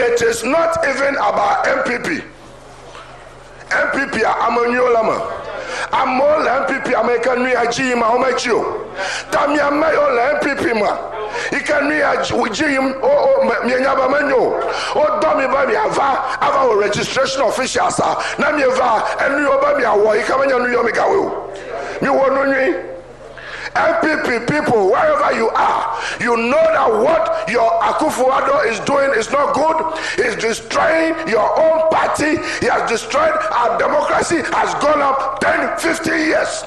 It is not even about MPP. MPP Amanyolama. Amol MPP American Jim Aomacho. Tamia Mayola MPP ma. He can be Jim or Mianyaba Mano or Domi Baby Ava registration officials. Namiava and New Babia War. He come in New York. You want MPP people, wherever you are, you know that what your Akufo-Addo is doing is not good. He's destroying your own party. He has destroyed our democracy, has gone up 10, 15 years.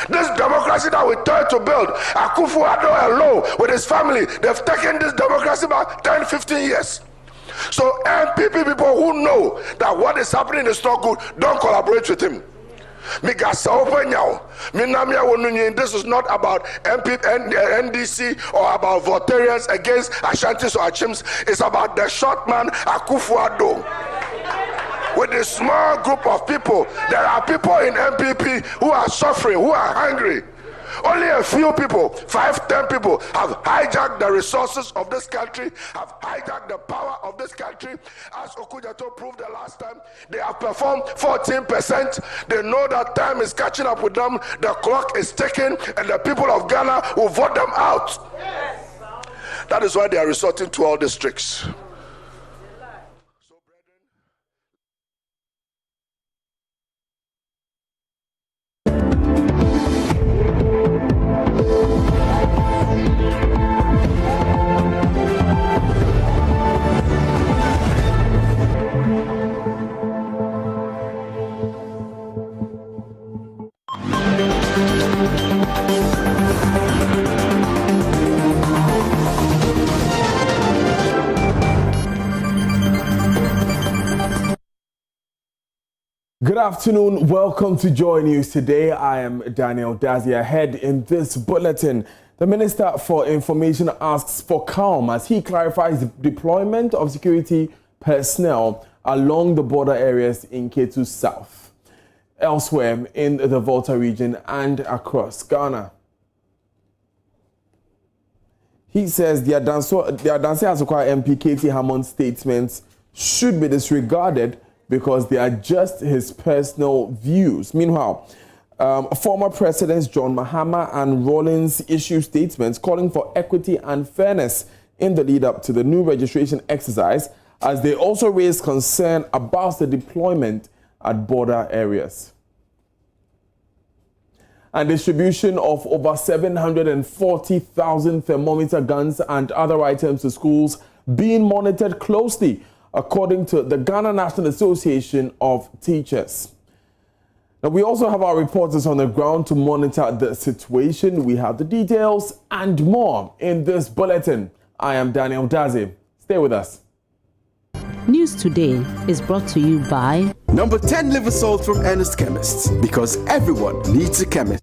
This democracy that we tried to build, Akufo-Addo alone with his family, they've taken this democracy back 10, 15 years. So MPP people who know that what is happening is not good, don't collaborate with him. This is not about NDC or about Voltarians against Ashantis or Achims. It's about the short man Akufo-Addo. With a small group of people, there are people in MPP who are suffering, who are hungry. Only a few people, 5, 10 people, have hijacked the resources of this country, have hijacked the power of this country. As Okujato proved the last time, they have performed 14%. They know that time is catching up with them, the clock is ticking, and the people of Ghana will vote them out. Yes. That is why they are resorting to all these tricks. Good afternoon, welcome to Joy News. Today I am Daniel Dazi. Ahead in this bulletin, the Minister for Information asks for calm as he clarifies the deployment of security personnel along the border areas in Ketu South, elsewhere in the Volta region and across Ghana. He says the Adanse Asokwa MP Katie Hammond's statements should be disregarded because they are just his personal views. Meanwhile, former Presidents John Mahama and Rawlings issue statements calling for equity and fairness in the lead up to the new registration exercise, as they also raise concern about the deployment at border areas. And distribution of over 740,000 thermometer guns and other items to schools being monitored closely, according to the Ghana National Association of Teachers. Now, we also have our reporters on the ground to monitor the situation. We have the details and more in this bulletin. I am Daniel Dazi. Stay with us. News Today is brought to you by Number 10 liver salt from Ernest Chemists, because everyone needs a chemist.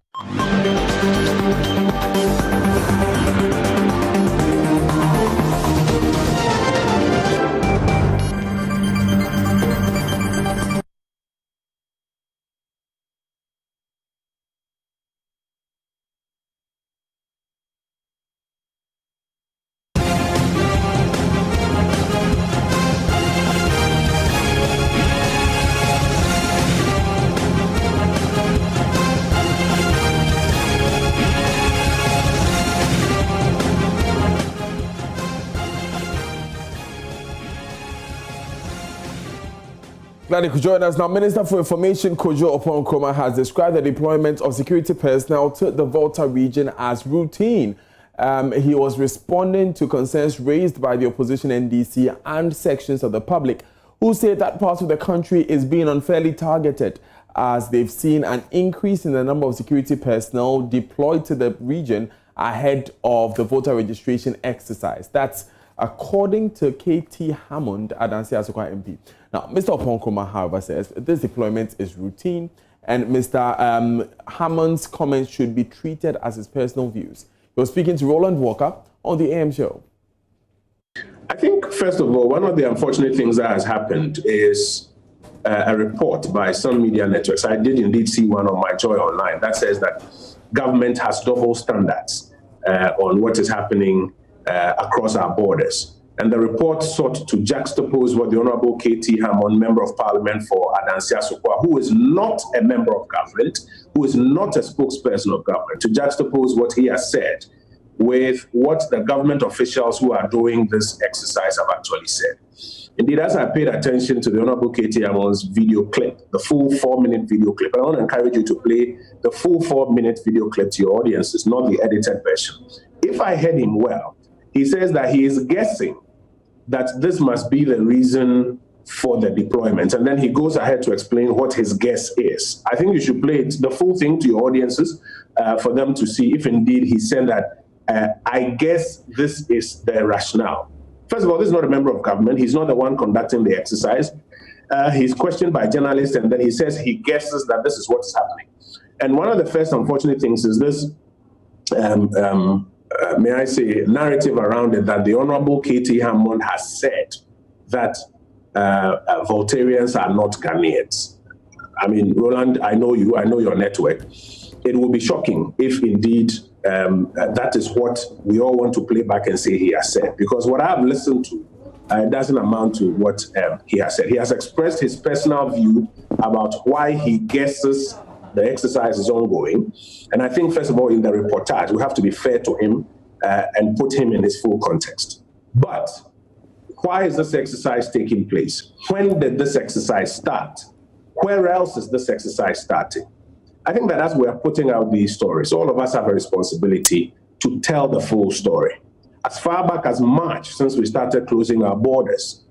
Glad you could join us. Now, Minister for Information Kojo Oppong-Nkrumah has described the deployment of security personnel to the Volta region as routine. He was responding to concerns raised by the opposition NDC and sections of the public who say that parts of the country is being unfairly targeted, as they've seen an increase in the number of security personnel deployed to the region ahead of the voter registration exercise. That's according to KT Hammond, Adanse Asokwa MP. Now, Mr. Oppong-Nkrumah, however, says this deployment is routine, and Mr. Hammond's comments should be treated as his personal views. He was speaking to Roland Walker on the AM show. I think, first of all, one of the unfortunate things that has happened is a report by some media networks. I did indeed see one on my Joy Online that says that government has double standards on what is happening across our borders. And the report sought to juxtapose what the Honorable K.T. Hammond, Member of Parliament for Adansi-Asokwa, who is not a member of government, who is not a spokesperson of government, to juxtapose what he has said with what the government officials who are doing this exercise have actually said. Indeed, as I paid attention to the Honorable K.T. Hammond's video clip, the full 4-minute video clip, and I want to encourage you to play the full 4-minute video clip to your audience. It's not the edited version. If I heard him well, he says that he is guessing that this must be the reason for the deployment. And then he goes ahead to explain what his guess is. I think you should play it, the full thing to your audiences for them to see if indeed he said that, I guess this is the rationale. First of all, this is not a member of government. He's not the one conducting the exercise. He's questioned by journalists, and then he says he guesses that this is what's happening. And one of the first unfortunate things is this, may I say, narrative around it that the Honorable K.T. Hammond has said that Voltarians are not Ghanaians. I mean, Roland, I know you, I know your network. It will be shocking if indeed that is what we all want to play back and say he has said. Because what I've listened to doesn't amount to what he has said. He has expressed his personal view about why he guesses the exercise is ongoing. And I think, first of all, in the reportage, we have to be fair to him and put him in his full context. But why is this exercise taking place? When did this exercise start? Where else is this exercise starting? I think that as we are putting out these stories, all of us have a responsibility to tell the full story. As far back as March, since we started closing our borders,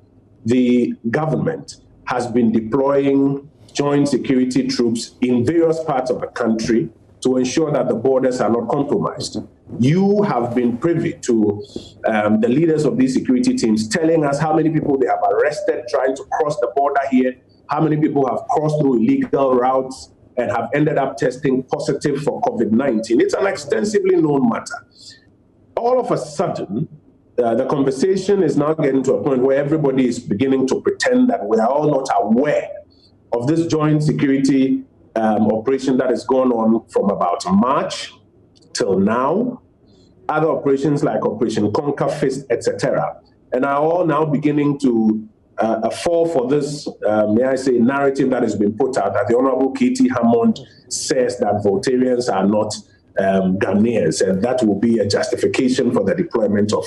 the government has been deploying joint security troops in various parts of the country to ensure that the borders are not compromised. You have been privy to the leaders of these security teams telling us how many people they have arrested trying to cross the border here, how many people have crossed through illegal routes and have ended up testing positive for COVID-19. It's an extensively known matter. All of a sudden, the conversation is now getting to a point where everybody is beginning to pretend that we are all not aware of this joint security operation that has gone on from about March till now, other operations like Operation Conquer Fist, etc., and are all now beginning to fall for this, may I say, narrative that has been put out that the Honorable K.T. Hammond says that Voltarians are not Ghanaians, and that will be a justification for the deployment of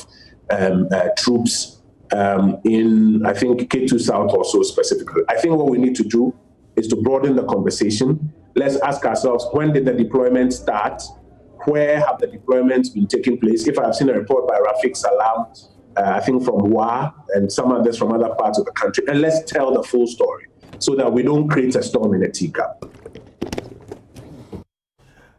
troops in, I think, K2 South also specifically. I think what we need to do is to broaden the conversation. Let's ask ourselves, when did the deployment start? Where have the deployments been taking place? If I've seen a report by Rafiq Salam, I think from WA and some others from other parts of the country, and let's tell the full story so that we don't create a storm in a teacup.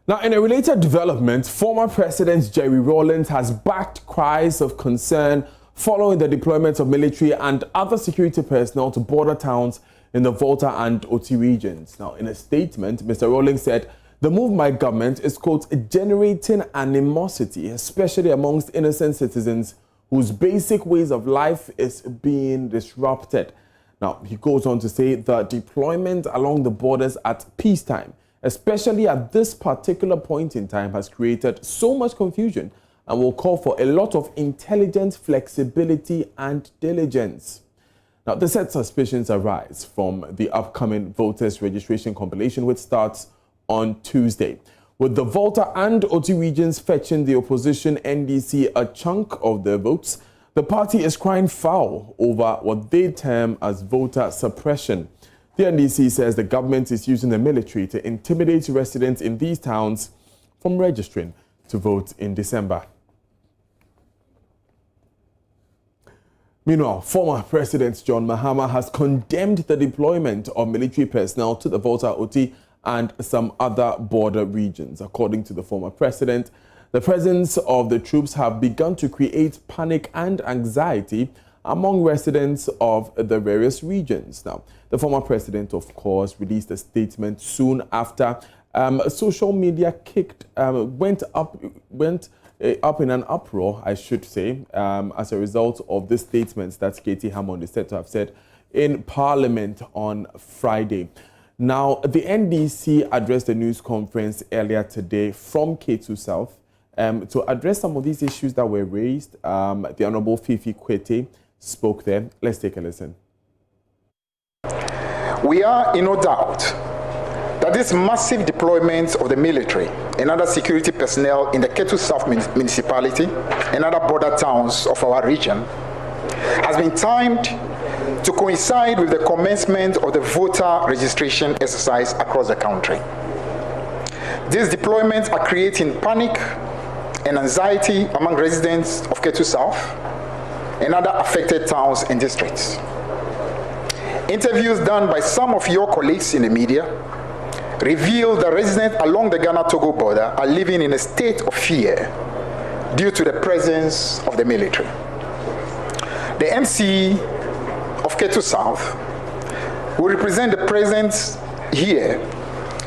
Now, in a related development, former President Jerry Rawlings has backed cries of concern following the deployment of military and other security personnel to border towns in the Volta and Oti regions. Now, in a statement, Mr. Rawlings said the move by government is, quote, generating animosity, especially amongst innocent citizens whose basic ways of life is being disrupted. Now, he goes on to say the deployment along the borders at peacetime, especially at this particular point in time, has created so much confusion and will call for a lot of intelligent flexibility and diligence. Now, the said suspicions arise from the upcoming voters registration compilation, which starts on Tuesday, with the Volta and Oti regions fetching the opposition NDC a chunk of their votes. The party is crying foul over what they term as voter suppression. The NDC says the government is using the military to intimidate residents in these towns from registering to vote in December. Meanwhile, former President John Mahama has condemned the deployment of military personnel to the Volta, Oti and some other border regions. According to the former president, the presence of the troops have begun to create panic and anxiety among residents of the various regions. Now, the former president, of course, released a statement soon after social media went up in an uproar, I should say, as a result of the statements that K.T. Hammond is said to have said in Parliament on Friday. Now, the NDC addressed a news conference earlier today from K2 South to address some of these issues that were raised. The Honorable Fifi Kwete spoke there. Let's take a listen. We are in no doubt that this massive deployment of the military and other security personnel in the K2 South municipality and other border towns of our region has been timed to coincide with the commencement of the voter registration exercise across the country. These deployments are creating panic and anxiety among residents of K2 South and other affected towns and districts. Interviews done by some of your colleagues in the media reveal that residents along the Ghana-Togo border are living in a state of fear due to the presence of the military. The MC of K2 South, who represent the presence here,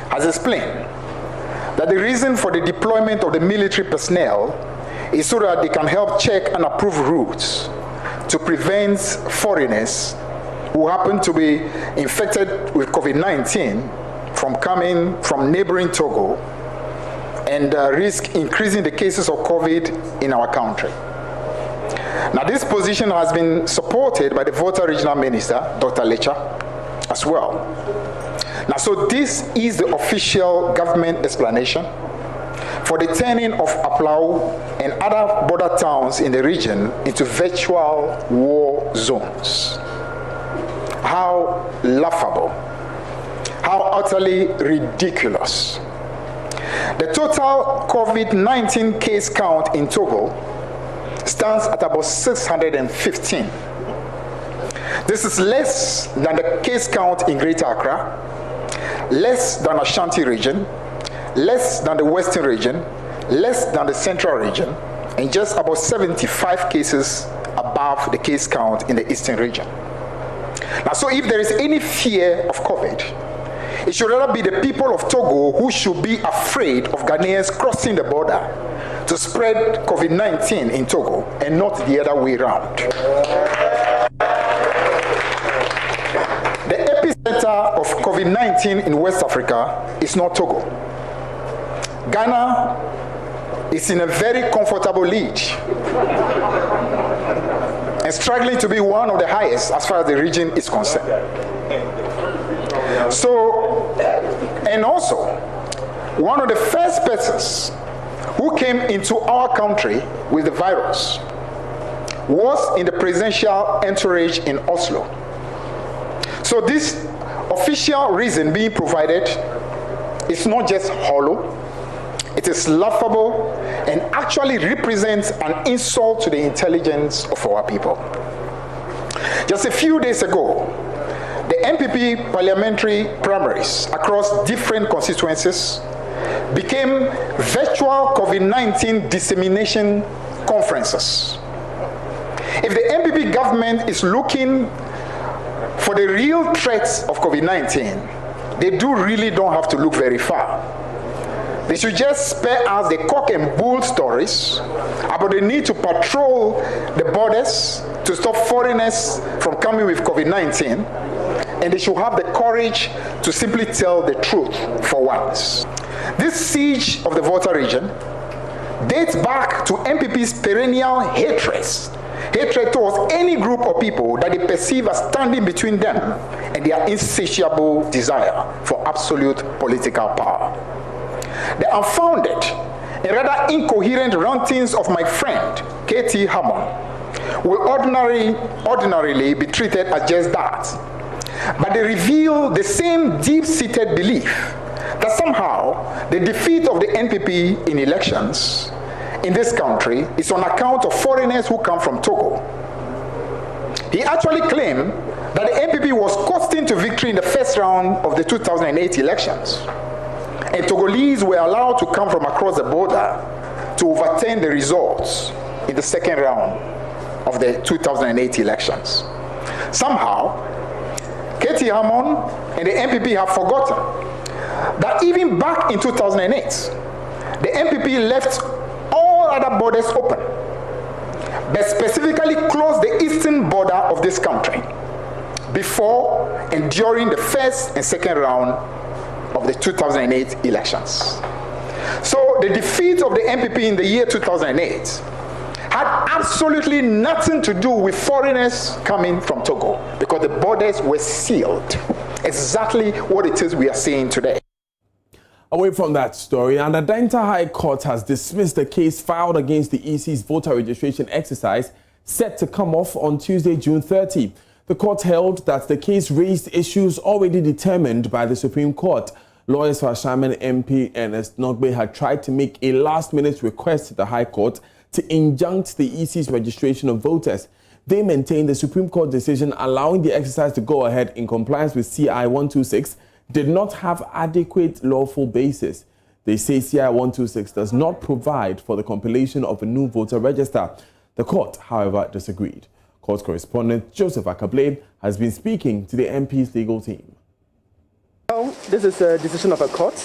has explained that the reason for the deployment of the military personnel is so that they can help check and approve routes to prevent foreigners who happen to be infected with COVID-19 from coming from neighboring Togo and risk increasing the cases of COVID in our country. Now, this position has been supported by the Voter Regional Minister, Dr. Lecha, as well. Now, so this is the official government explanation for the turning of Aplau and other border towns in the region into virtual war zones. How laughable, how utterly ridiculous. The total COVID-19 case count in Togo stands at about 615. This is less than the case count in Greater Accra, less than Ashanti region, less than the Western region, less than the Central region, and just about 75 cases above the case count in the Eastern region. Now, so if there is any fear of COVID, it should rather be the people of Togo who should be afraid of Ghanaians crossing the border to spread COVID-19 in Togo and not the other way around. The epicenter of COVID-19 in West Africa is not Togo. Ghana is in a very comfortable lead and struggling to be one of the highest as far as the region is concerned. So, and also, one of the first persons who came into our country with the virus was in the presidential entourage in Oslo. So this official reason being provided is not just hollow, it is laughable and actually represents an insult to the intelligence of our people. Just a few days ago, the MPP parliamentary primaries across different constituencies became virtual COVID-19 dissemination conferences. If the MPP government is looking for the real threats of COVID-19, they really don't have to look very far. They should just spare us the cock and bull stories about the need to patrol the borders to stop foreigners from coming with COVID-19, and they should have the courage to simply tell the truth for once. This siege of the voter region dates back to MPP's perennial hatred towards any group of people that they perceive as standing between them and their insatiable desire for absolute political power. The unfounded and rather incoherent rantings of my friend, K.T. Hammond, will ordinarily be treated as just that. But they reveal the same deep-seated belief that somehow the defeat of the NPP in elections in this country is on account of foreigners who come from Togo. He actually claimed that the NPP was costing to victory in the first round of the 2008 elections, and Togolese were allowed to come from across the border to overturn the results in the second round of the 2008 elections. Somehow, K.T. Hammond and the NPP have forgotten that even back in 2008, the NPP left all other borders open, but specifically closed the eastern border of this country before and during the first and second round of the 2008 elections. So the defeat of the MPP in the year 2008 had absolutely nothing to do with foreigners coming from Togo, because the borders were sealed. Exactly what it is we are seeing today. Away from that story, and the Delta High Court has dismissed the case filed against the EC's voter registration exercise set to come off on Tuesday, June 30. The court held that the case raised issues already determined by the Supreme Court. Lawyers for Ashaman MP Ernest Nogbe had tried to make a last-minute request to the High Court to injunct the EC's registration of voters. They maintain the Supreme Court decision allowing the exercise to go ahead in compliance with CI 126 did not have adequate lawful basis. They say CI 126 does not provide for the compilation of a new voter register. The court, however, disagreed. Court correspondent Joseph Akable has been speaking to the MP's legal team. Well, this is a decision of a court,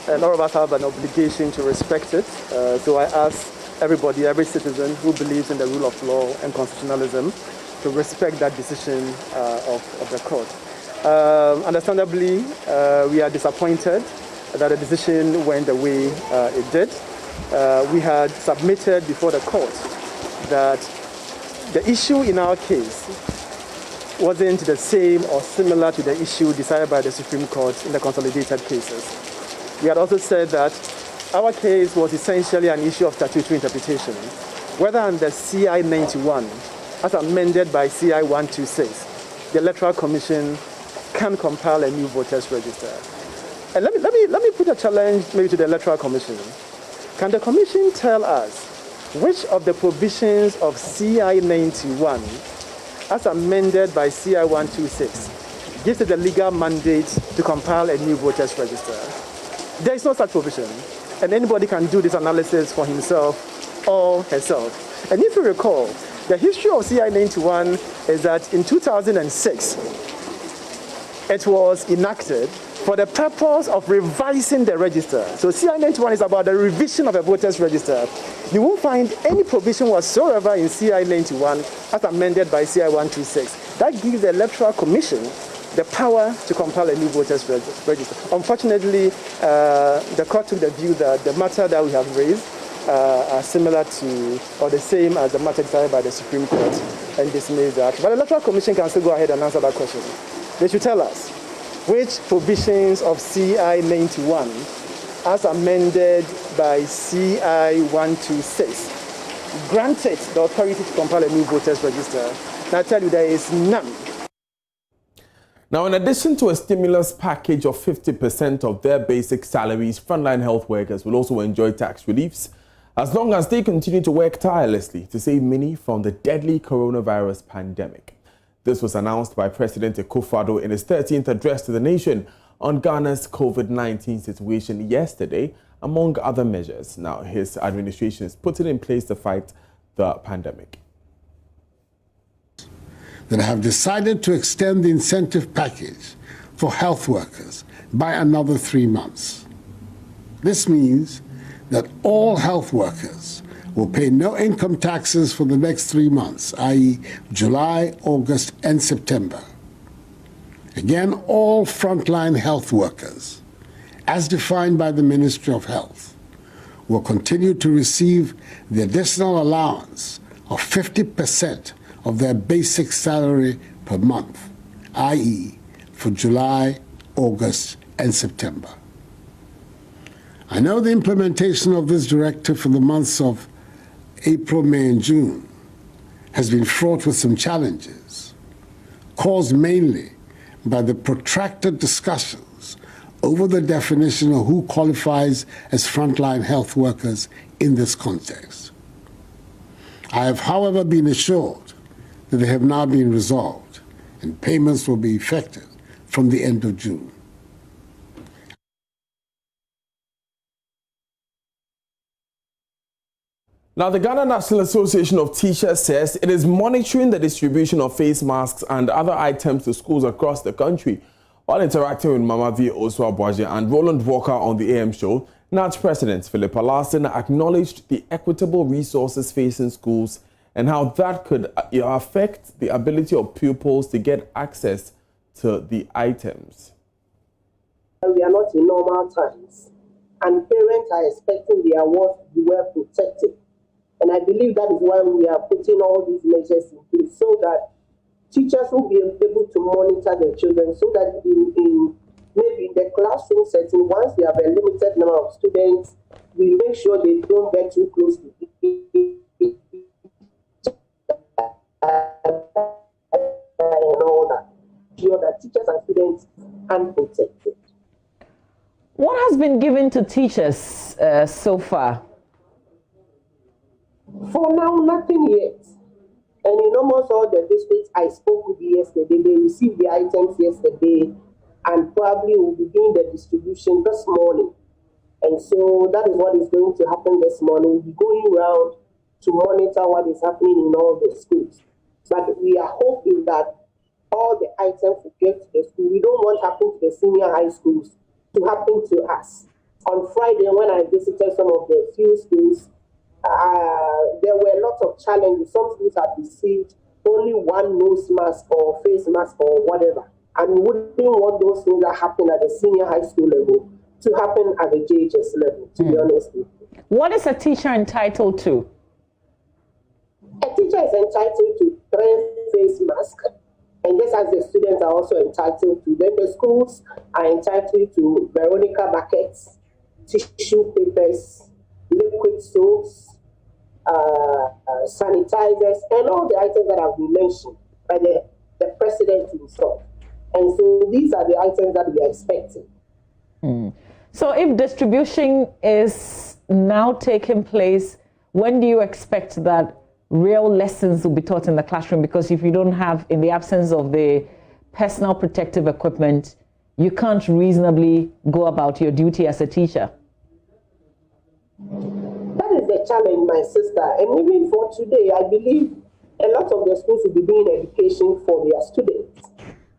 and all of us have an obligation to respect it. So I ask everybody, every citizen who believes in the rule of law and constitutionalism to respect that decision of the court. Understandably, we are disappointed that the decision went the way it did. We had submitted before the court that the issue in our case wasn't the same or similar to the issue decided by the Supreme Court in the consolidated cases. We had also said that our case was essentially an issue of statutory interpretation, whether under CI 91, as amended by CI 126, the Electoral Commission can compile a new voters register. And let me put a challenge maybe to the Electoral Commission. Can the Commission tell us which of the provisions of CI 91, as amended by CI 126, gives it the legal mandate to compile a new voters register? There is no such provision, and anybody can do this analysis for himself or herself. And if you recall, the history of CI 91 is that in 2006, it was enacted for the purpose of revising the register. So CI 91 is about the revision of a voters register. You won't find any provision whatsoever in CI 91 as amended by CI 126. That gives the Electoral Commission the power to compile a new voters register. Unfortunately, the court took the view that the matter that we have raised are similar to or the same as the matter decided by the Supreme Court and dismissed that. But the Electoral Commission can still go ahead and answer that question. They should tell us which provisions of CI 91 as amended by CI 126 granted the authority to compile a new voters register. And I tell you, there is none. Now, in addition to a stimulus package of 50% of their basic salaries, frontline health workers will also enjoy tax reliefs as long as they continue to work tirelessly to save money from the deadly coronavirus pandemic. This was announced by President Akufo-Addo in his 13th address to the nation on Ghana's COVID-19 situation yesterday, among other measures. Now, his administration is putting in place to fight the pandemic. That have decided to extend the incentive package for health workers by another 3 months. This means that all health workers will pay no income taxes for the next 3 months, i.e. July, August, and September. Again, all frontline health workers, as defined by the Ministry of Health, will continue to receive the additional allowance of 50% of their basic salary per month, i.e. for July, August, and September. I know the implementation of this directive for the months of April, May, and June has been fraught with some challenges, caused mainly by the protracted discussions over the definition of who qualifies as frontline health workers in this context. I have, however, been assured that they have now been resolved and payments will be effective from the end of June. Now, the Ghana National Association of Teachers says it is monitoring the distribution of face masks and other items to schools across the country. While interacting with Mama V. Osu-Abuaje and Roland Walker on the AM show, NAT President Philippa Larson acknowledged the equitable resources facing schools and how that could affect the ability of pupils to get access to the items. We are not in normal times, and parents are expecting their work to be well protected. And I believe that is why we are putting all these measures in place, so that teachers will be able to monitor their children, so that maybe in the classroom setting, once they have a limited number of students, we make sure they don't get too close to and all that. Sure that teachers and students are protected. What has been given to teachers so far? For now, nothing yet. And in almost all the districts I spoke with yesterday, they received the items yesterday and probably will begin the distribution this morning. And so that is what is going to happen this morning. We'll be going around to monitor what is happening in all the schools. But we are hoping that all the items will get to the school. We don't want to happen to the senior high schools to happen to us. On Friday, when I visited some of the few schools, there were lots of challenges. Some schools have received only one nose mask or face mask or whatever. And we wouldn't want those things that happen at the senior high school level to happen at the JHS level, to be honest with you. What is a teacher entitled to? A teacher is entitled to 3 face masks, and just as the students are also entitled to. Then the schools are entitled to Veronica buckets, tissue papers, liquid soaps, sanitizers, and all the items that have been mentioned by the president himself. And so these are the items that we are expecting. So if distribution is now taking place, when do you expect that real lessons will be taught in the classroom? Because if you don't have, in the absence of the personal protective equipment, you can't reasonably go about your duty as a teacher. That is the challenge, my sister. And even for today, I believe a lot of the schools will be doing education for their students.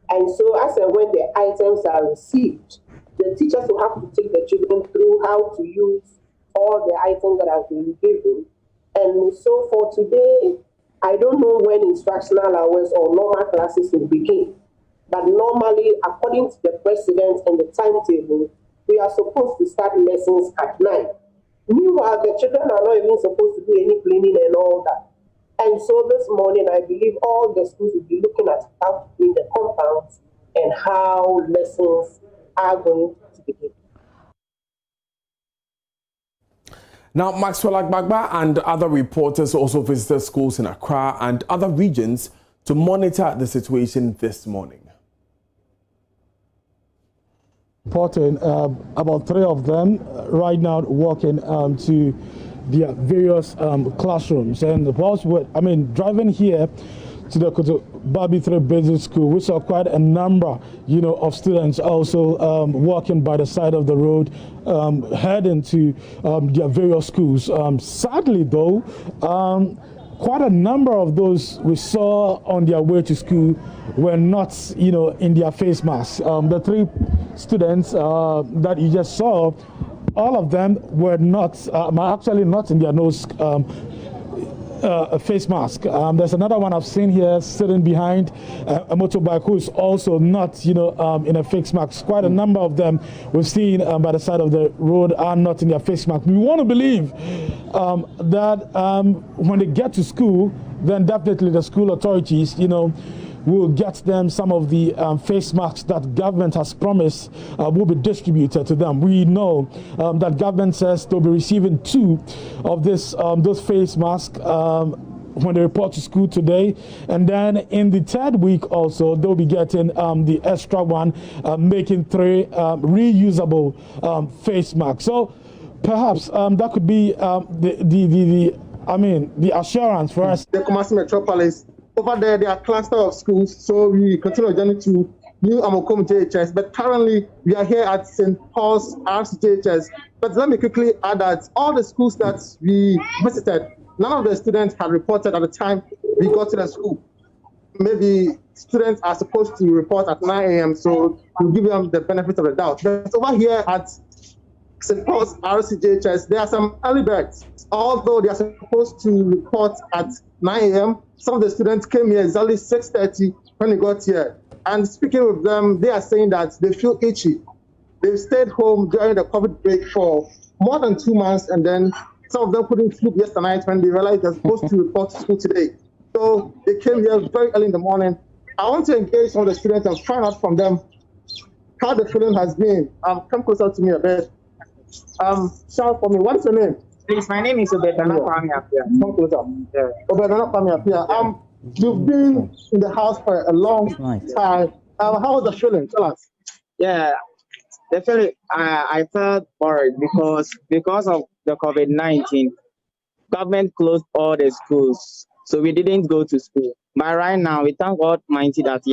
And so as and when the items are received, the teachers will have to take the children through how to use all the items that have been given. And so for today, I don't know when instructional hours or normal classes will begin. But normally, according to the president and the timetable, we are supposed to start lessons at 9. Meanwhile, the children are not even supposed to do any cleaning and all that. And so this morning, I believe all the schools will be looking at how to clean the compounds and how lessons are going to begin. Now, Maxwell Agbagba and other reporters also visited schools in Accra and other regions to monitor the situation this morning. Reporting about 3 of them right now walking to their various classrooms. And whilst driving here to the Babi 3 Basic School, we saw quite a number, of students also walking by the side of the road, heading to their various schools. Sadly, though, quite a number of those we saw on their way to school were not, in their face masks. The 3 students that you just saw, all of them were not, actually not in their nose face mask. There's another one I've seen here sitting behind a motorbike who is also not, in a face mask. Quite a number of them we've seen by the side of the road are not in their face mask. We want to believe that when they get to school, then definitely the school authorities, will get them some of the face masks that government has promised will be distributed to them. We know that government says they'll be receiving 2 of those face masks when they report to school today, and then in the 3rd week also they'll be getting the extra one, making 3 reusable face masks. So perhaps that could be the assurance for us. The Kumasi Metropolis. Over there are a cluster of schools, so we continue journey to New Amokom JHS, but currently we are here at St. Paul's RCJHS. But let me quickly add that all the schools that we visited, none of the students had reported at the time we got to the school. Maybe students are supposed to report at 9 a.m., so we'll give them the benefit of the doubt. But over here at St. Paul's RCJHS, there are some early birds. Although they are supposed to report at 9 a.m., some of the students came here exactly 6:30 when they got here. And speaking with them, they are saying that they feel itchy. They've stayed home during the COVID break for more than 2 months, and then some of them couldn't sleep yesterday night when they realized they're supposed to report to school today. So they came here very early in the morning. I want to engage some of the students and find out from them how the feeling has been. Come closer to me a bit. Shout for me. What's your name? Please, my name is Obedana Kwame Apia. Come closer. Yeah. Obedana Kwame Apia. You've been in the house for a long time. How was the feeling? Tell us. Yeah, the feeling, I felt worried because of the COVID-19. Government closed all the schools, so we didn't go to school. But right now, we thank God Almighty that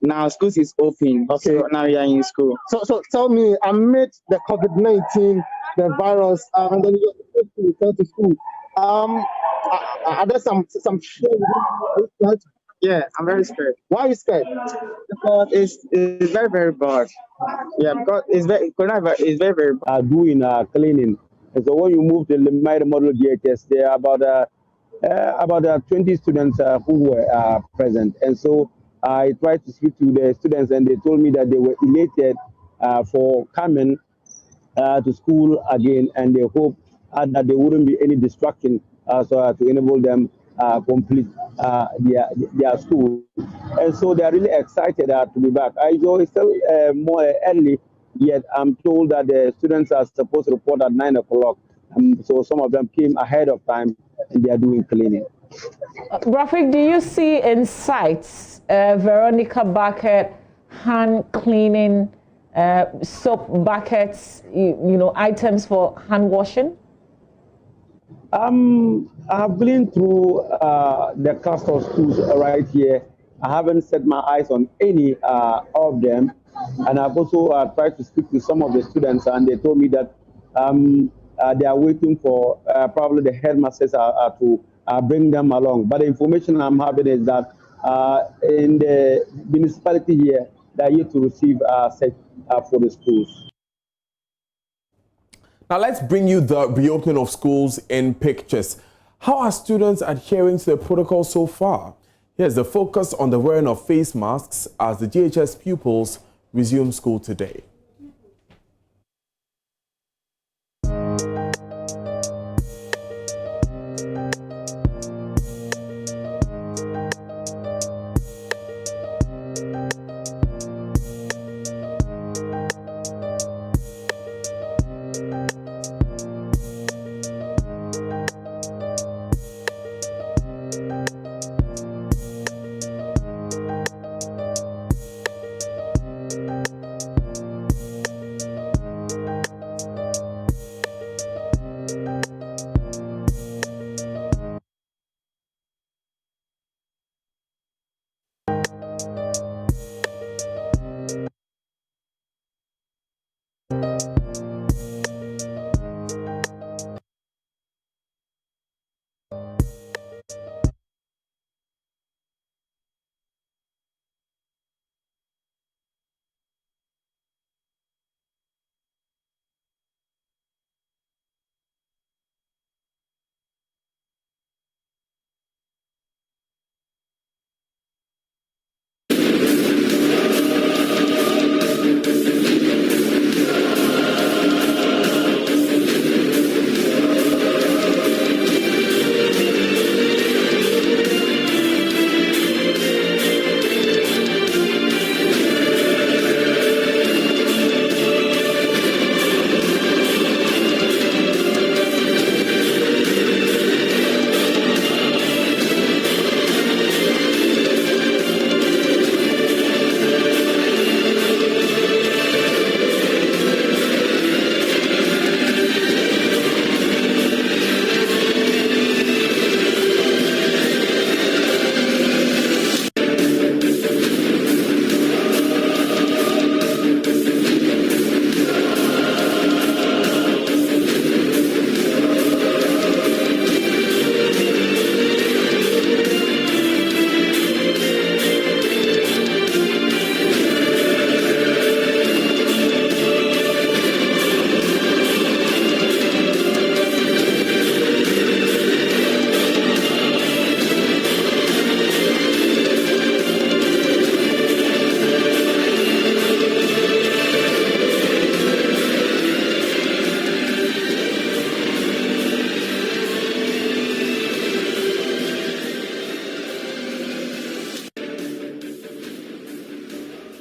now schools is open. Okay. So now we are in school. So tell me, amid the COVID-19, the virus, and then you're supposed to return to school. Are there some fear? Yeah, I'm very scared. Why are you scared? Because it's very, very bad. Yeah, because coronavirus is very, very bad. Doing cleaning. And so when you move to the model DHS, there are about 20 students who were present. And so I tried to speak to the students, and they told me that they were elated for coming to school again, and they hope that there wouldn't be any distraction so to enable them complete their school. And so they are really excited to be back. It's still more early, yet I'm told that the students are supposed to report at 9 o'clock. So some of them came ahead of time, and they are doing cleaning. Rafik, do you see in sights Veronica bucket, hand cleaning, soap buckets, items for hand washing? I've been through the cluster schools right here. I haven't set my eyes on any of them. And I've also tried to speak to some of the students, and they told me that they are waiting for probably the headmasters to bring them along. But the information I'm having is that in the municipality here, they are yet to receive set for the schools. Now let's bring you the reopening of schools in pictures. How are students adhering to the protocol so far? Here's the focus on the wearing of face masks as the GHS pupils resume school today.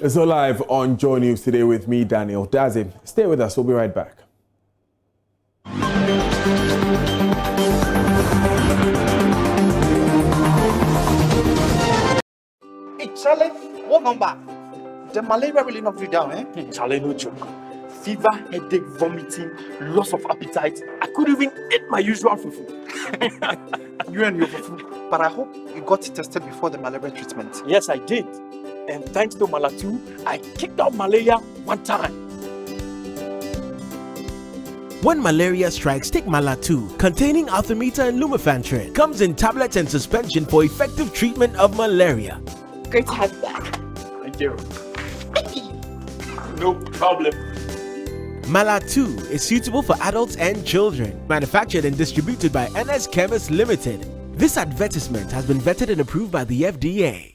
It's all live on Joy News today with me, Daniel Dazi. Stay with us. We'll be right back. Hey, Charlie, what number? The malaria really knocked you down, eh? Charlie, no joke. Fever, headache, vomiting, loss of appetite. I couldn't even eat my usual fufu. You and your fufu. But I hope you got tested before the malaria treatment. Yes, I did. And thanks to Malatu, I kicked out malaria one time. When malaria strikes, take Malatu, containing artemether and lumefantrine. Comes in tablets and suspension for effective treatment of malaria. Great to have you back. Thank you. No problem. Malatu is suitable for adults and children. Manufactured and distributed by NS Chemist Limited. This advertisement has been vetted and approved by the FDA.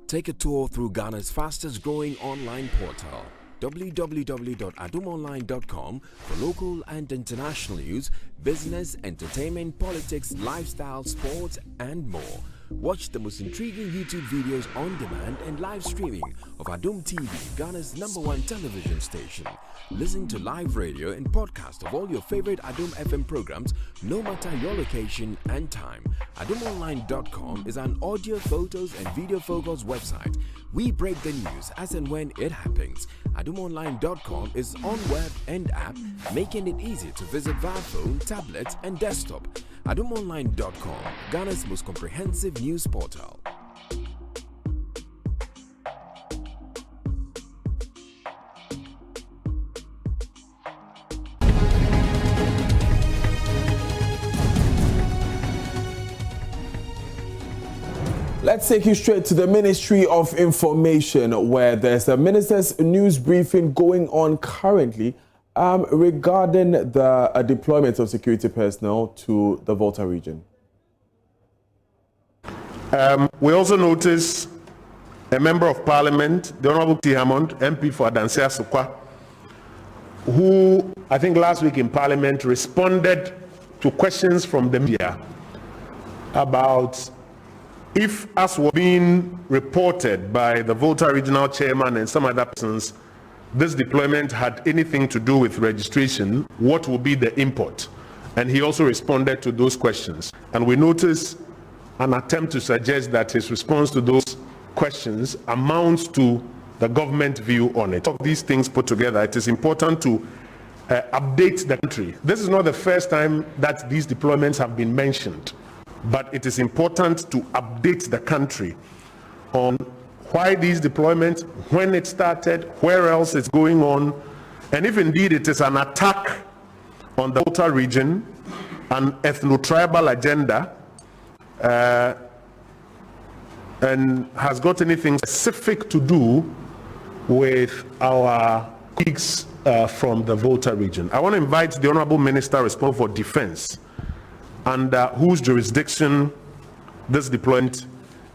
Take a tour through Ghana's fastest growing online portal, www.adumonline.com, for local and international news, business, entertainment, politics, lifestyle, sports, and more. Watch the most intriguing YouTube videos on demand and live streaming of Adum TV, Ghana's #1 television station. Listen to live radio and podcast of all your favorite Adum FM programs, no matter your location and time. AdumOnline.com is an audio, photos, and video focused website. We break the news as and when it happens. AdumOnline.com is on web and app, making it easy to visit via phone, tablet, and desktop. AdumOnline.com, Ghana's most comprehensive news portal. Let's take you straight to the Ministry of Information, where there's a minister's news briefing going on currently regarding the deployment of security personnel to the Volta region. We also notice a member of parliament, the Honorable T. Hammond, MP for Adansia Sukwa, who I think last week in parliament responded to questions from the media about if, as was being reported by the Volta regional chairman and some other persons, this deployment had anything to do with registration, what would be the import? And he also responded to those questions. And we notice an attempt to suggest that his response to those questions amounts to the government view on it. Of these things put together, it is important to update the country. This is not the first time that these deployments have been mentioned, but it is important to update the country on why these deployments, when it started, where else it's going on, and if indeed it is an attack on the Volta region, an ethno-tribal agenda, and has got anything specific to do with our colleagues from the Volta region. I want to invite the Honorable Minister responsible for Defense, under whose jurisdiction this deployment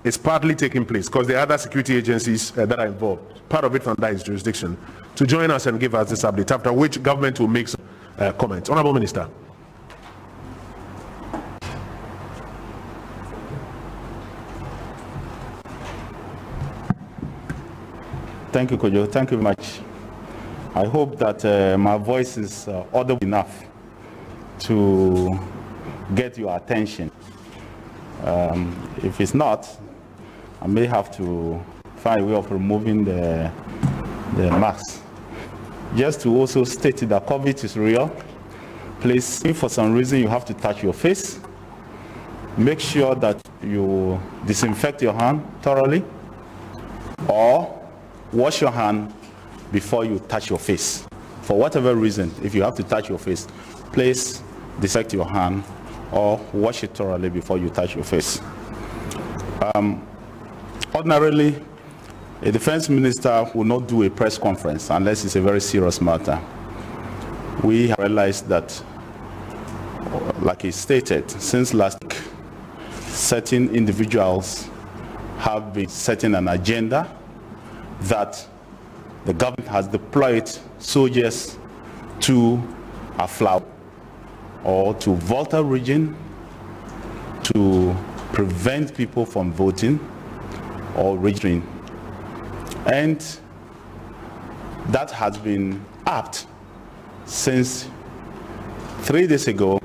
is partly taking place, because there are other security agencies that are involved, part of it under his jurisdiction, to join us and give us this update, after which government will make some comments. Honorable Minister. Thank you, Kojo. Thank you very much. I hope that my voice is audible enough to get your attention. If it's not, I may have to find a way of removing the mask. Just to also state that COVID is real. Please, if for some reason you have to touch your face, make sure that you disinfect your hand thoroughly, or wash your hand before you touch your face. For whatever reason, if you have to touch your face, please disinfect your hand or wash it thoroughly before you touch your face. Ordinarily, a defense minister will not do a press conference unless it's a very serious matter. We have realized that, like he stated, since last week, certain individuals have been setting an agenda that the government has deployed soldiers to Aflau or to Volta region to prevent people from voting or registering. And that has been upped since 3 days ago,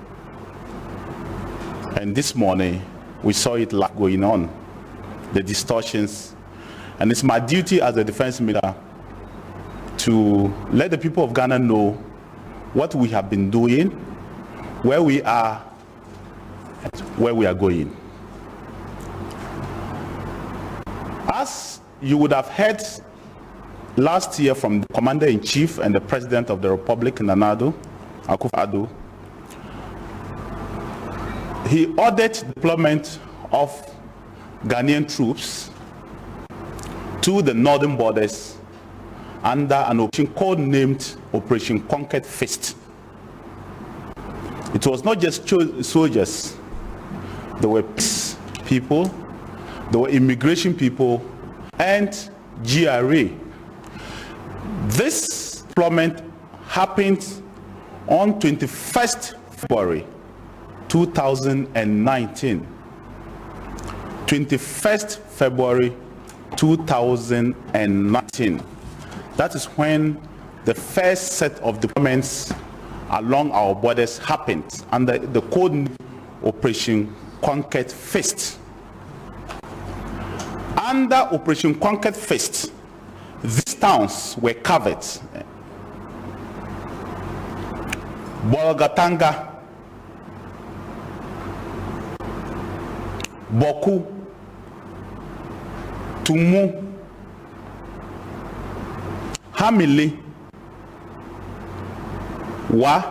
and this morning we saw it going on, the distortions. And it's my duty as a defense minister to let the people of Ghana know what we have been doing, where we are, and where we are going. As you would have heard last year from the Commander-in-Chief and the President of the Republic, Nana Akufo-Addo, he ordered deployment of Ghanaian troops to the northern borders under an operation codenamed Operation Conquered Fist. It was not just soldiers, there were peace people, there were immigration people, and GRA. This deployment happened on 21st February 2019. 21st February 2019. That is when the first set of deployments along our borders happened under the code Operation Conquered Fist. Under Operation Conquered Fist, these towns were covered. Bolgatanga, Boku, Tumu, Hamili, Wa,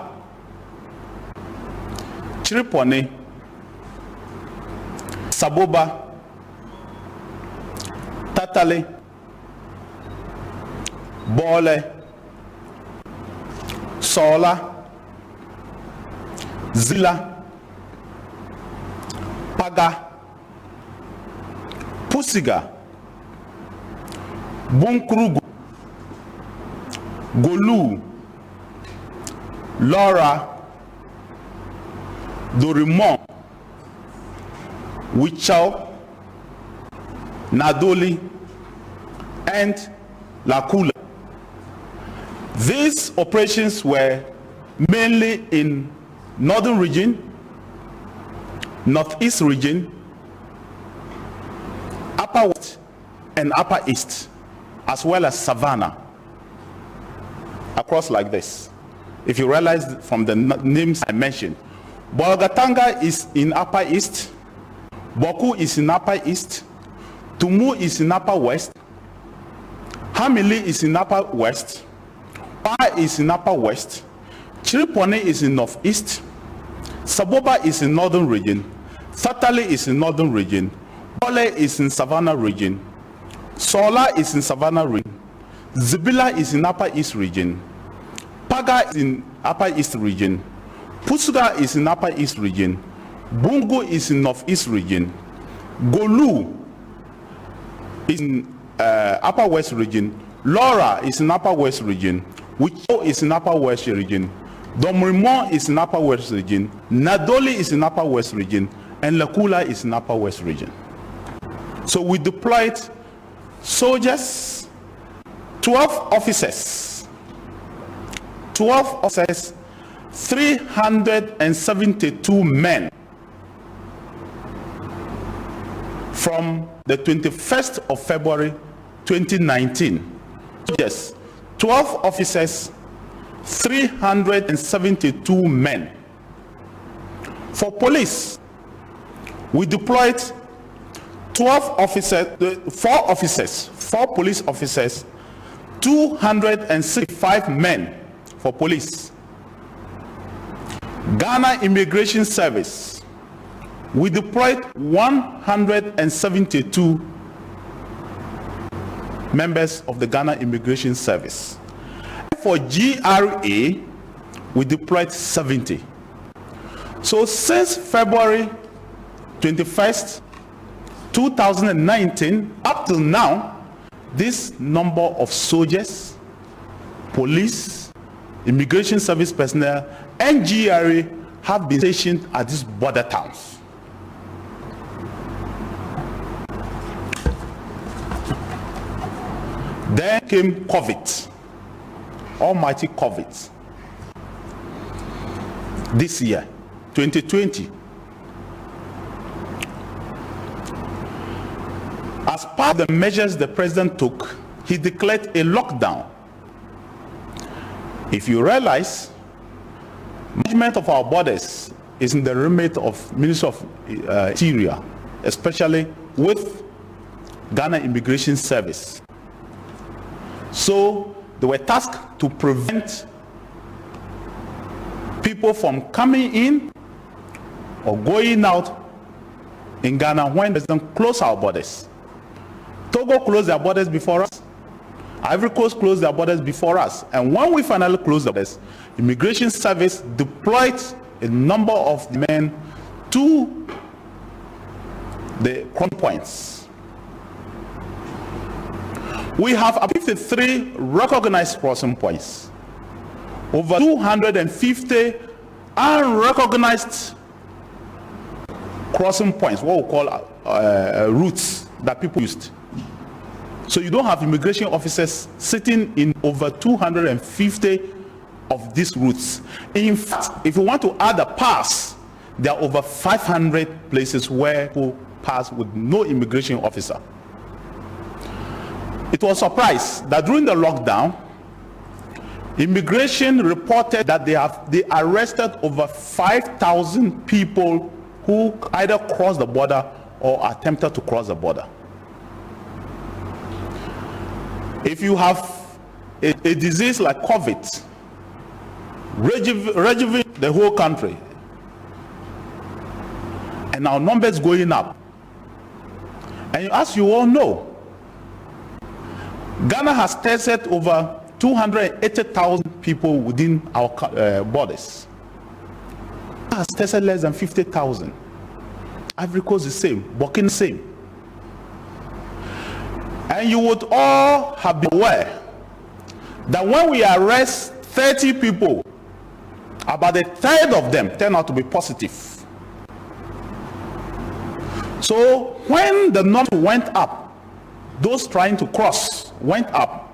Chiripone, Saboba, Tatale, Bole, Sola, Zila, Paga, Pusiga, Bunkrugu, Golu, Laura, Dorimon, Wichao, Nadoli, and Lakula. These operations were mainly in northern region, northeast region, upper west and upper east, as well as Savannah, across like this. If you realize from the names I mentioned, Bolgatanga is in upper east, Boku is in upper east, Tumu is in upper west, Hamili is in upper west, Pa is in upper west, Chiripone is in northeast, Saboba is in northern region, Satali is in northern region, Bole is in Savannah region, Sola is in Savannah region, Zibila is in upper east region, Paga is in upper east region, Pusuga is in upper east region, Bungo is in northeast region, Golu is in upper west region, Laura is in upper west region, Wicho is in upper west region, Domrimon is in upper west region, Nadoli is in upper west region, and Lakula is in upper west region. So we deployed soldiers, 12 officers, 372 men from the 21st of February 2019. Yes, 12 officers, 372 men. For police, we deployed 12 officers, 4 police officers, 265 men for police. Ghana Immigration Service, we deployed 172 members of the Ghana Immigration Service. For GRA, we deployed 70. So since February 21st, 2019, up till now, this number of soldiers, police, immigration service personnel, and GRA have been stationed at these border towns. Then came COVID, almighty COVID. This year, 2020. As part of the measures the president took, he declared a lockdown. If you realize, management of our borders is in the remit of Ministry of Interior, especially with Ghana Immigration Service. So they were tasked to prevent people from coming in or going out in Ghana when the president closed our borders. Togo closed their borders before us. Ivory Coast closed their borders before us. And when we finally closed the borders, Immigration Service deployed a number of men to the crossing points. We have 53 recognized crossing points, over 250 unrecognized crossing points, what we call routes that people used. So you don't have immigration officers sitting in over 250 of these routes. In fact, if you want to add a pass, there are over 500 places where people pass with no immigration officer. It was a surprise that during the lockdown, immigration reported that they arrested over 5,000 people who either crossed the border or attempted to cross the border. If you have a disease like COVID, ravaging the whole country, and our numbers going up, and as you all know, Ghana has tested over 280,000 people within our borders. Ghana has tested less than 50,000. Ivory Coast is the same, Burkina same. And you would all have been aware that when we arrest 30 people, about a third of them turn out to be positive. So when the number went up, those trying to cross went up,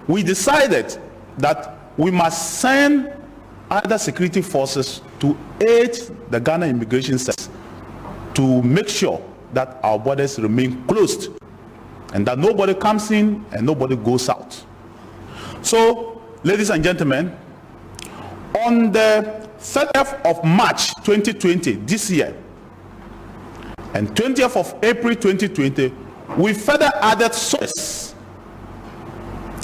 we decided that we must send other security forces to aid the Ghana Immigration Service to make sure that our borders remain closed and that nobody comes in and nobody goes out. So, ladies and gentlemen, on the 30th of March 2020, this year, and 20th of April 2020, we further added soldiers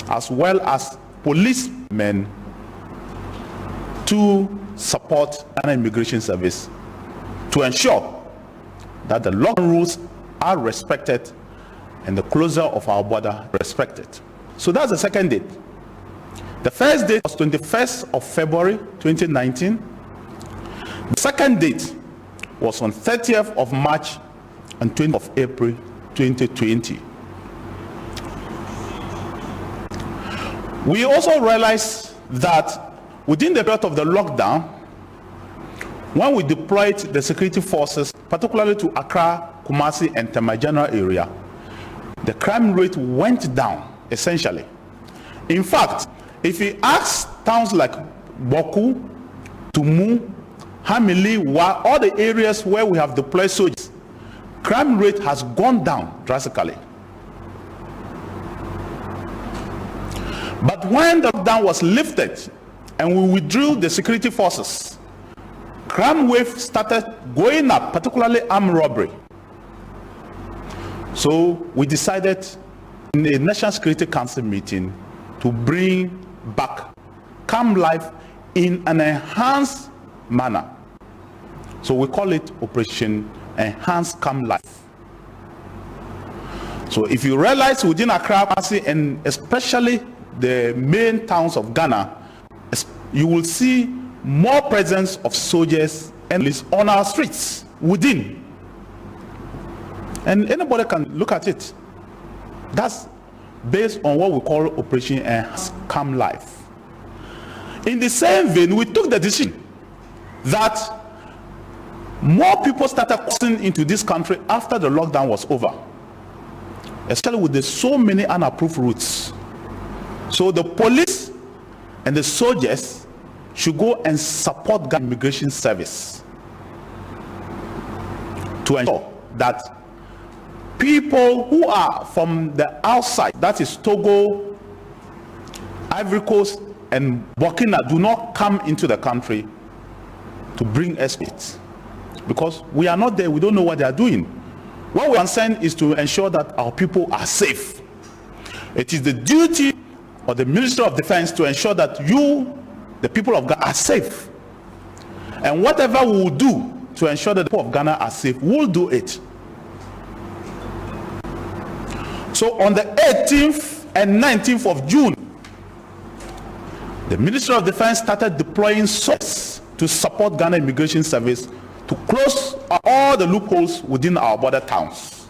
as well as policemen to support Ghana Immigration Service to ensure that the lockdown rules are respected and the closure of our border respected. So that's the second date. The first date was 21st of February 2019. The second date was on 30th of March and 20th of April 2020. We also realized that within the period of the lockdown, when we deployed the security forces, particularly to Accra, Kumasi, and Tema General area, the crime rate went down, essentially. In fact, if you ask towns like Boku, Tumu, Hamili, Wa, all the areas where we have deployed soldiers, crime rate has gone down drastically. But when the lockdown was lifted and we withdrew the security forces, crime wave started going up, particularly armed robbery. So we decided in a National Security Council meeting to bring back calm life in an enhanced manner. So we call it Operation Enhanced Calm Life. So if you realize within Accra, and especially the main towns of Ghana, you will see more presence of soldiers and police on our streets within. And anybody can look at it. That's based on what we call Operation Enhanced Calm Life. In the same vein, we took the decision that more people started crossing into this country after the lockdown was over, especially with the so many unapproved routes So the police and the soldiers should go and support Ghana Immigration Service to ensure that people who are from the outside, that is Togo, Ivory Coast, and Burkina, do not come into the country to bring escapes. Because we are not there, we don't know what they are doing. What we are concerned is to ensure that our people are safe. It is the duty of the Ministry of Defense to ensure that you, the people of Ghana, are safe. And whatever we will do to ensure that the people of Ghana are safe, we'll do it. So on the 18th and 19th of June, the Ministry of Defense started deploying soldiers to support Ghana Immigration Service to close all the loopholes within our border towns.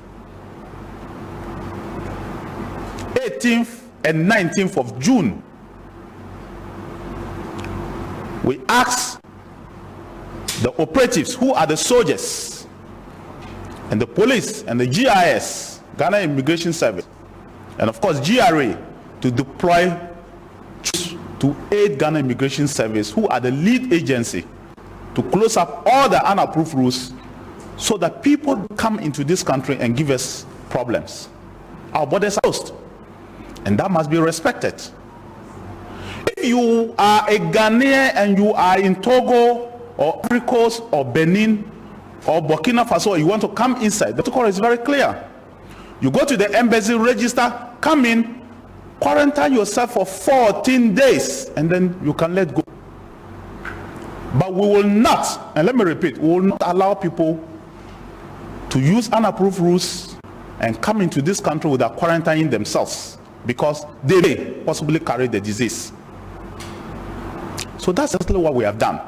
18th and 19th of June, we asked the operatives, who are the soldiers, and the police and the GIS, Ghana Immigration Service, and of course GRA, to deploy to aid Ghana Immigration Service, who are the lead agency, to close up all the unapproved routes so that people come into this country and give us problems. Our borders are closed, and that must be respected. If you are a Ghanaian and you are in Togo or Ivory Coast or Benin or Burkina Faso, you want to come inside, the protocol is very clear. You go to the embassy, register, come in, quarantine yourself for 14 days, and then you can let go. But we will not, and let me repeat, we will not allow people to use unapproved routes and come into this country without quarantining themselves, because they may possibly carry the disease. So that's exactly what we have done.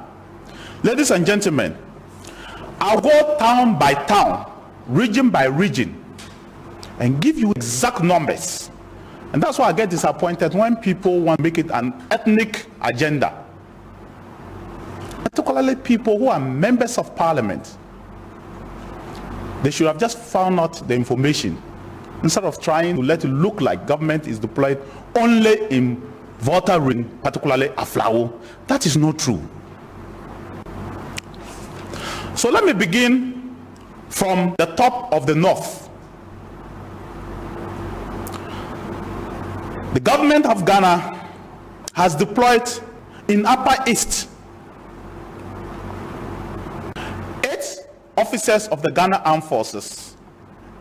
Ladies and gentlemen, I'll go town by town, region by region, and give you exact numbers. And that's why I get disappointed when people want to make it an ethnic agenda. Particularly people who are members of parliament. They should have just found out the information instead of trying to let it look like government is deployed only in Volta Ring, particularly Aflao. That is not true. So let me begin from the top of the north. The government of Ghana has deployed in Upper East 8 officers of the Ghana Armed Forces,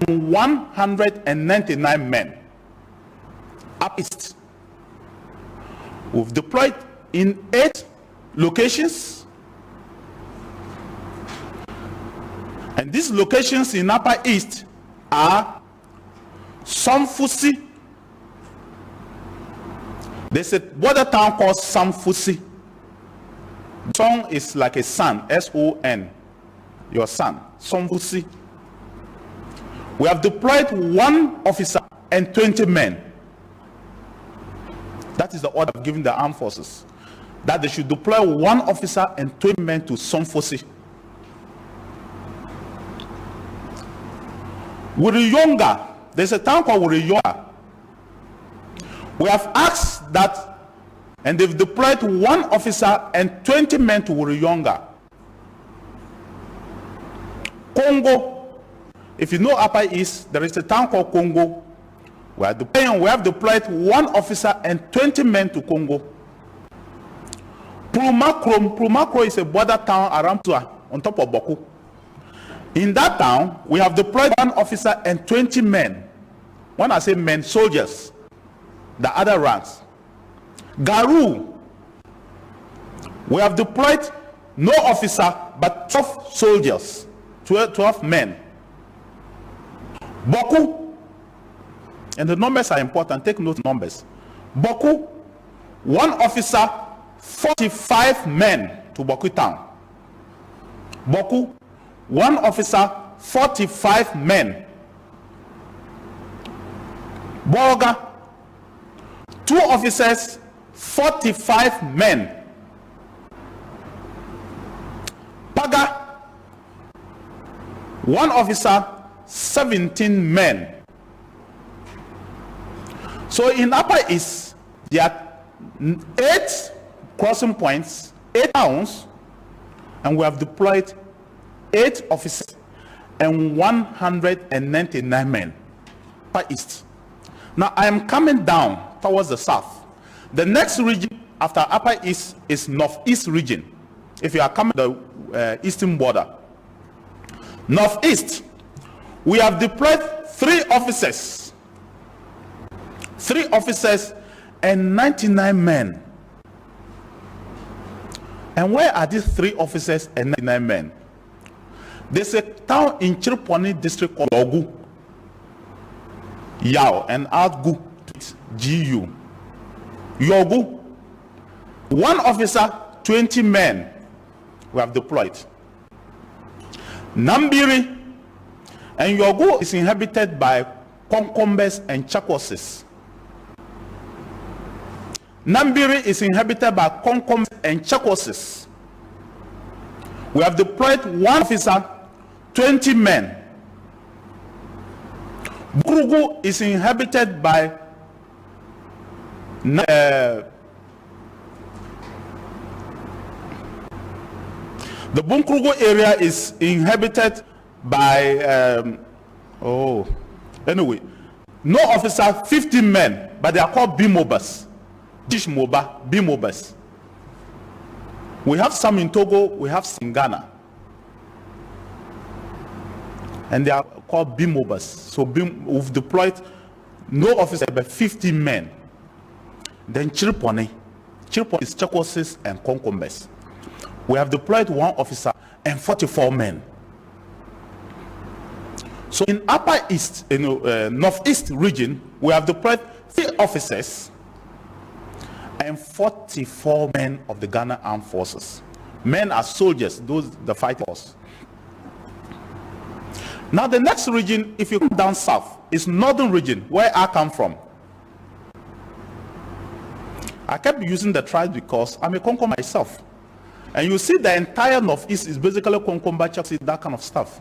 199 men. Up East. We've deployed in 8 locations, and these locations in Upper East are Somfusi. There's a border town called Somfusi. Song is like a son, S-O-N, your son, Somfusi. We have deployed 1 officer and 20 men. That is the order given the armed forces, that they should deploy 1 officer and 20 men to Somfusi. Wuriyonga, there's a town called Wuriyonga. We have asked that, and they've deployed 1 officer and 20 men to Wuriyonga. Congo, if you know Upper East, there is a town called Congo. We have deployed 1 officer and 20 men to Congo. Prumakro is a border town around Tua, on top of Boku. In that town, we have deployed 1 officer and 20 men. When I say men, soldiers, the other ranks. Garu, we have deployed no officer but 12 soldiers, 12 men. Boku, and the numbers are important, take note of numbers. Boku, 1 officer, 45 men to Boku town. Boku, 1 officer, 45 men. Boga, 2 officers, 45 men. Paga, 1 officer, 17 men. So in Upper East, There are 8 crossing points, 8 towns, and we have deployed 8 officers and 199 men per east. Now I am coming down towards the south. The next region after Upper East is Northeast region. If you are coming to the eastern border, Northeast, we have deployed 3 officers and 99 men. And where are these 3 officers and 99 men? There's a town in Chirponi district called Yogu, Yao, and Outgu, GU. Yogu, 1 officer, 20 men we have deployed. Nambiri and Yogu is inhabited by Konkombes and Chakwoses. Nambiri is inhabited by Konkombes and Chakwoses. We have deployed 1 officer, 20 men. Burugu is inhabited by the Bunkrugu area is inhabited by anyway, no officer, 50 men, but they are called Bimobas. Dishmoba, Bimobas. We have some in Togo, we have some in Ghana. And they are called Bimobas. So we've deployed no officer but 50 men. Then Chirponi is Chakwoses and Konkombes. We have deployed 1 officer and 44 men. So in Upper East, Northeast region, we have deployed 3 officers and 44 men of the Ghana Armed Forces. Men are soldiers, those the fighters. Now the next region, if you come down south, is Northern region, where I come from. I kept using the tribe because I'm a Konko myself. And you see the entire Northeast is basically Konkomba, Chakwesi, that kind of stuff.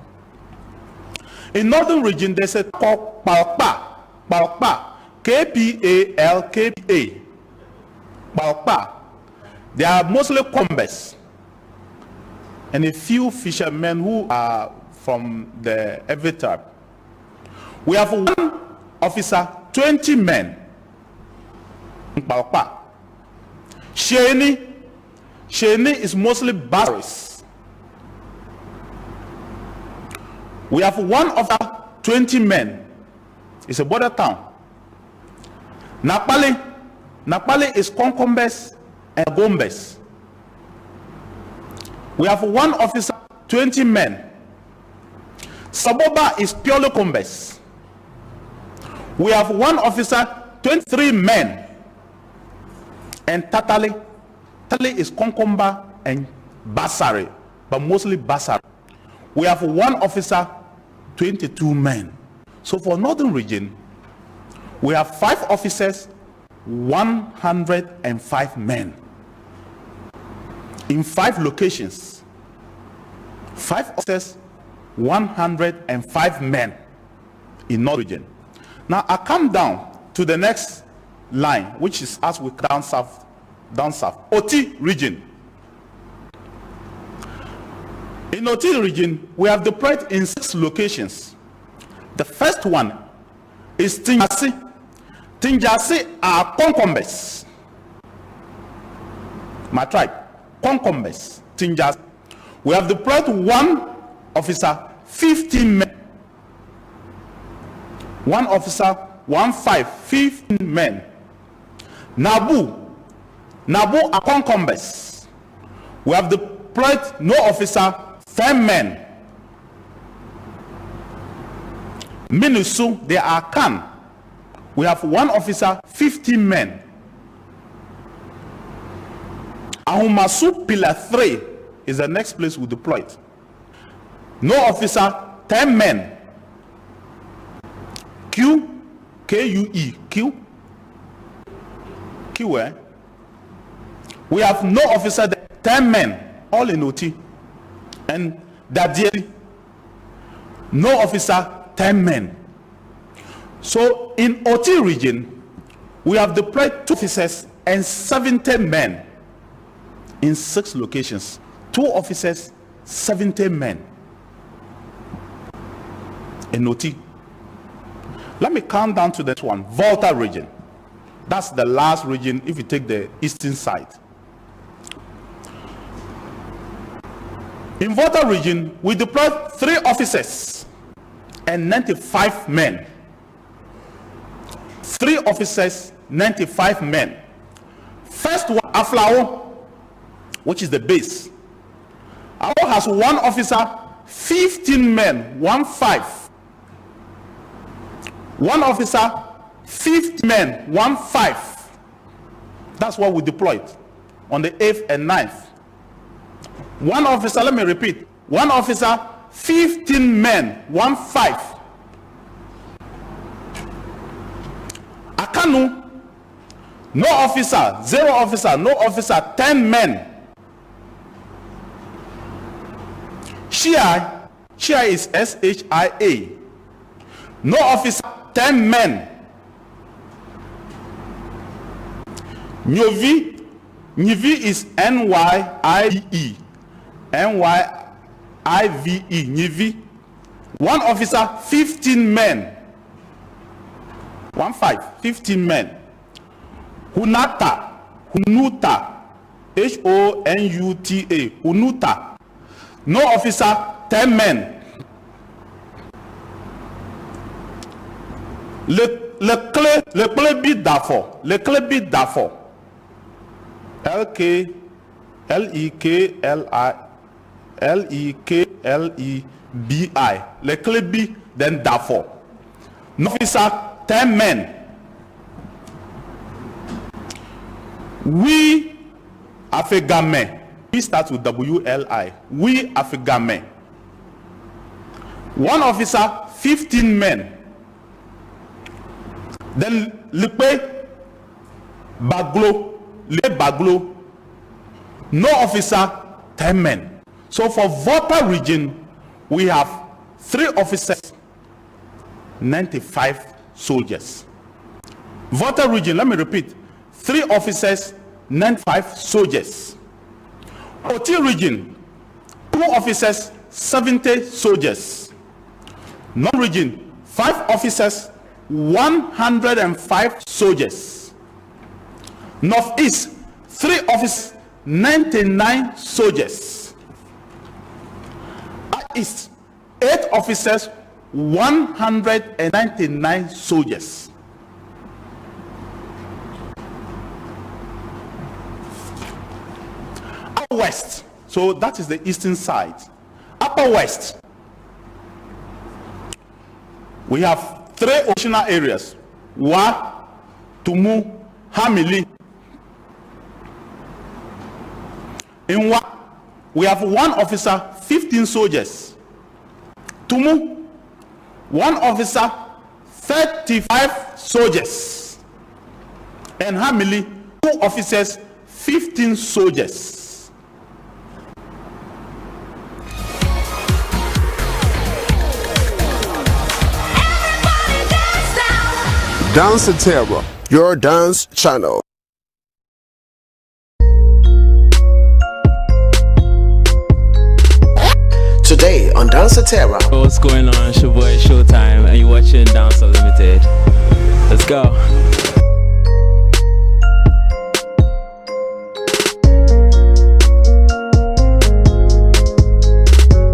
In Northern region, they say Palpa, K-P-A-L-K-P-A. Palpa. They are mostly Kombes and a few fishermen who are from the every tribe. We have 1 officer, 20 men in Palpa. Sheni is mostly Baris. We have 1 officer, 20 men. It's a border town. Napali is Konkombes and Gombes. We have 1 officer, 20 men. Saboba is purely Kombes. We have 1 officer, 23 men. And Tali is Konkomba and Basari, but mostly Basari. We have 1 officer, 22 men. So for Northern region, we have 5 officers, 105 men in 5 locations. 5 officers, 105 men in North region. Now I come down to the next line, which is as we down south, OT region. In OT region, we have deployed in 6 locations. The first one is Tinjasi. Tinjasi are Konkombes. My tribe, Konkombes, Tinjasi. We have deployed 1 officer, 15 men. 1 officer, 15 men. Nabu are Konkombes. We have deployed no officer, 10 men. Minusu, they are Kan. We have 1 officer, 15 men. Ahumasu Pillar 3 is the next place we deployed. No officer, 10 men. K-U-E, Q. We have no officer, 10 men, all in OT. And Dadieli, no officer, 10 men. So in OT region, we have deployed 2 officers and 70 men in 6 locations. 2 officers, 70 men. In OT. Let me count down to that one. Volta region. That's the last region if you take the eastern side. In Volta region, we deployed 3 officers and 95 men. 3 officers, 95 men. First one, Aflao, which is the base. Aflao has 1 officer, 15 men, 15. 1 officer, 50 men, 15. That's what we deployed on the 8th and 9th. 1 officer, let me repeat, 1 officer, 15 men, 15. Akanu, no officer, 0 officer, no officer, 10 men. Shia is SHIA, no officer, 10 men. Nyovi is NYIVE, Nyivi. 1 officer, 15 men. 15 men. Hunuta, HONUTA, Hunuta. No officer, 10 men. Le Clébi Dafo, LEKLEBI, le Clébi, then Dafo. No officer, 10 men. We Afegame, we start with WLI. We Afegame. 1 officer, 15 men. Then Lepe Baglo, no officer, 10 men. So for Volta region, we have 3 officers, 95 soldiers. Volta region, let me repeat, 3 officers, 95 soldiers. OT region, 2 officers, 70 soldiers. Non-region, 5 officers, 105 soldiers. Northeast, 3 officers, 99 soldiers. East, 8 officers, 199 soldiers. Upper West, so that is the eastern side. Upper West, we have 3 operational areas: Wa, Tumu, Hamili. In Wa, we have 1 officer, 15 soldiers. Tumu, 1 officer, 35 soldiers. And Hamili, 2 officers, 15 soldiers. Dance Terror, your dance channel. Today on Dance Terror. What's going on? It's your boy Showtime, and you're watching Dance Unlimited. Let's go.